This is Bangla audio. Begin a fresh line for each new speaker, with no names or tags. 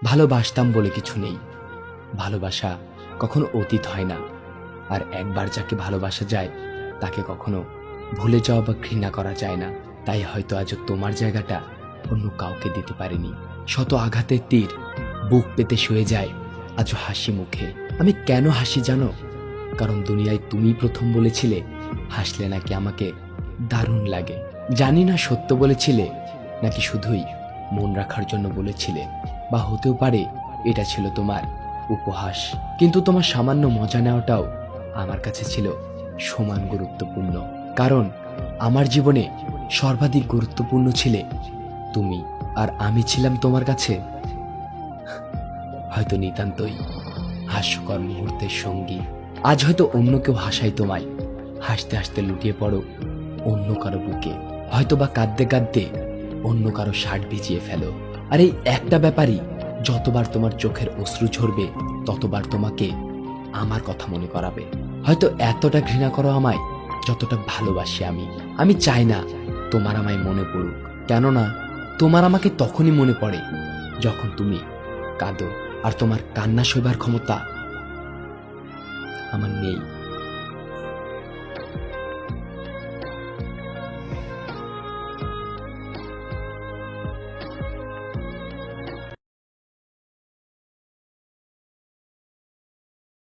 ভালোবাসতাম বলে কিছু নেই। ভালোবাসা কখনো অতীত হয় না, আর একবার যাকে ভালোবাসা যায় তাকে কখনো ভুলে যাওয়া বা ঘৃণা করা যায় না। তাই হয়তো আজও তোমার জায়গাটা অন্য কাউকে দিতে পারিনি। শত আঘাতের তীর বুক পেতে শুয়ে যায় আজও হাসি মুখে। আমি কেন হাসি জানো? কারণ দুনিয়ায় তুমি প্রথম বলেছিলে হাসলে নাকি আমাকে দারুণ লাগে। জানি না সত্য বলেছিলে নাকি শুধুই মন রাখার জন্য বলেছিলে, বা হতেও পারে এটা ছিল তোমার উপহাস। কিন্তু তোমার সামান্য মজা নেওয়াটাও আমার কাছে ছিল সমান গুরুত্বপূর্ণ, কারণ আমার জীবনে সর্বাধিক গুরুত্বপূর্ণ ছিলে তুমি, আর আমি ছিলাম তোমার কাছে হয়তো নিতান্তই হাস্যকর মুহূর্তের সঙ্গী। আজ হয়তো অন্য কেউ হাসায় তোমায়, হাসতে হাসতে লুটিয়ে পড়ো অন্য কারো বুকে, হয়তো বা কাঁদতে কাঁদতে অন্য কারো শার্ট ভিজিয়ে ফেলো। আর এই একটা ব্যাপারই যতবার তোমার চোখের অশ্রু ঝরবে ততবার তোমাকে আমার কথা মনে করাবে। হয়তো এতটা ঘৃণা করো আমায় যতটা ভালোবাসি আমি। আমি চাই না তোমার আমায় মনে পড়ুক, কেননা তোমার আমাকে তখনই মনে পড়ে যখন তুমি কাঁদো, আর তোমার কান্না সইবার ক্ষমতা আমার নেই।